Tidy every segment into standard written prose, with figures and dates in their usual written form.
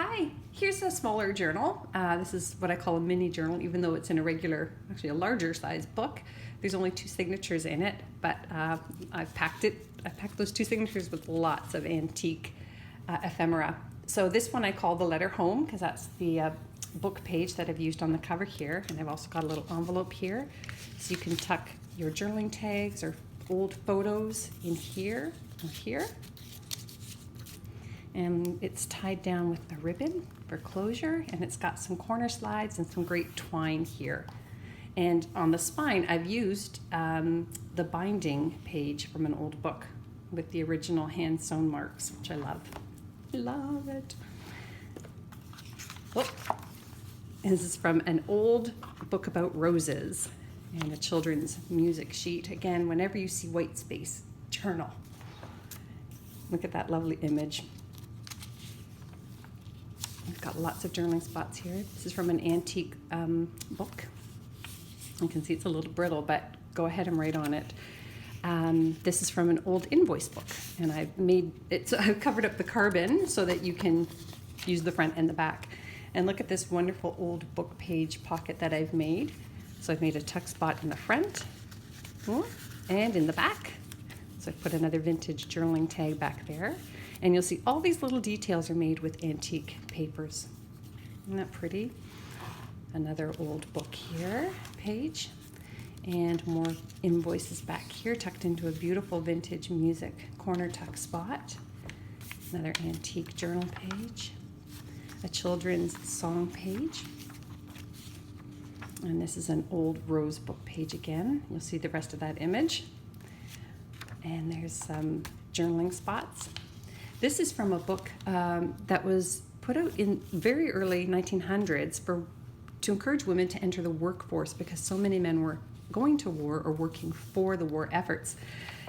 Hi, here's a smaller journal. This is what I call a mini journal, even though it's in a regular, actually a larger size book. There's only 2 signatures in it, but I've packed those 2 signatures with lots of antique ephemera. So this one I call the letter home because that's the book page that I've used on the cover here. And I've also got a little envelope here so you can tuck your journaling tags or old photos in here or here. And it's tied down with a ribbon for closure, and it's got some corner slides and some great twine here. And on the spine, I've used the binding page from an old book with the original hand sewn marks, which I love. Love it. Oh, this is from an old book about roses and a children's music sheet. Again, whenever you see white space, journal. Look at that lovely image. We've got lots of journaling spots here. This is from an antique book. You can see it's a little brittle, but go ahead and write on it. This is from an old invoice book, and I've made it. So I've covered up the carbon so that you can use the front and the back. And look at this wonderful old book page pocket that I've made. So I've made a tuck spot in the front and in the back. So I've put another vintage journaling tag back there. And you'll see all these little details are made with antique papers. Isn't that pretty? Another old book here, page. And more invoices back here, tucked into a beautiful vintage music corner tuck spot. Another antique journal page. A children's song page. And this is an old rose book page again. You'll see the rest of that image. And there's some journaling spots. This is from a book that was put out in very early 1900s to encourage women to enter the workforce because so many men were going to war or working for the war efforts.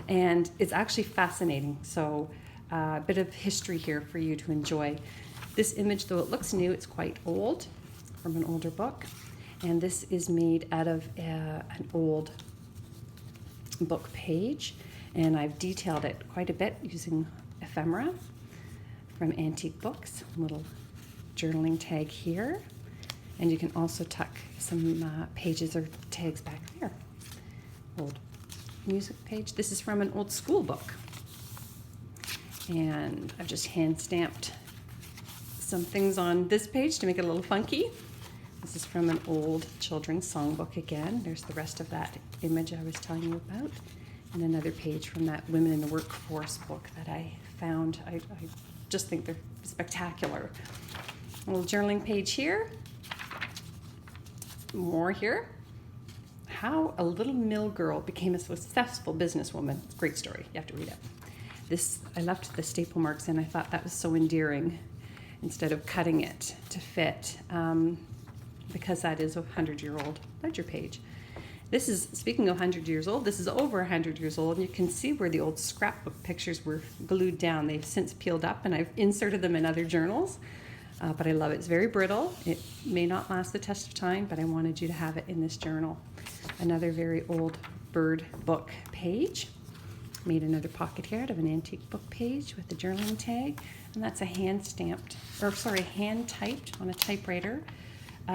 And it's actually fascinating. So a bit of history here for you to enjoy. This image, though it looks new, it's quite old, from an older book. And this is made out of an old book page. And I've detailed it quite a bit using ephemera from antique books. Little journaling tag here. And you can also tuck some pages or tags back there. Old music page. This is from an old school book. And I've just hand stamped some things on this page to make it a little funky. This is from an old children's songbook again. There's the rest of that image I was telling you about. And another page from that Women in the Workforce book that I found. I just think they're spectacular. A little journaling page here. More here. How a little mill girl became a successful businesswoman. It's a great story. You have to read it. This, I left the staple marks in. I thought that was so endearing instead of cutting it to fit because that is a 100-year-old ledger page. This is, speaking of 100 years old, this is over 100 years old, and you can see where the old scrapbook pictures were glued down. They've since peeled up, and I've inserted them in other journals, but I love it. It's very brittle. It may not last the test of time, but I wanted you to have it in this journal. Another very old bird book page. Made another pocket here out of an antique book page with the journaling tag, and that's a hand typed on a typewriter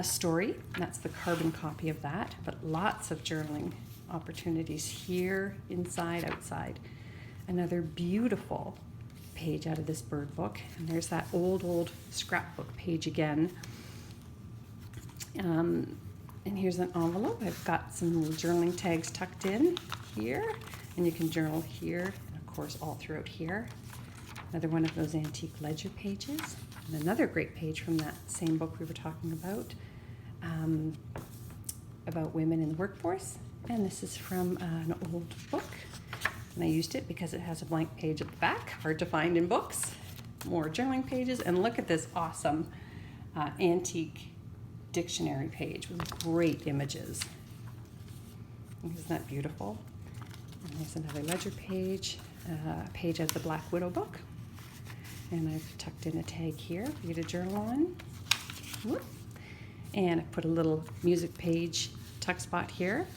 story. And that's the carbon copy of that, but lots of journaling opportunities here, inside, outside. Another beautiful page out of this bird book, and there's that old scrapbook page again. And here's an envelope. I've got some little journaling tags tucked in here, and you can journal here, and of course all throughout here. Another one of those antique ledger pages. And another great page from that same book we were talking about women in the workforce. And this is from an old book. And I used it because it has a blank page at the back, hard to find in books. More journaling pages. And look at this awesome antique dictionary page with great images. Isn't that beautiful? And there's another ledger page, a page out of the Black Widow book. And I've tucked in a tag here for you to journal on. Whoop. And I put a little music page tuck spot here.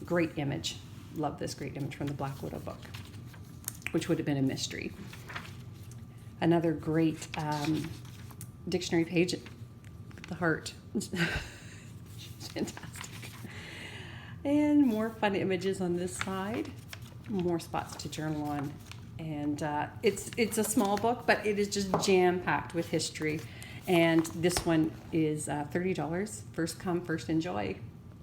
Great image. Love this great image from the Black Widow book, which would have been a mystery. Another great dictionary page, the heart. Fantastic. And more fun images on this side, more spots to journal on. And it's a small book, but it is just jam-packed with history. And this one is $30. First come, first enjoy.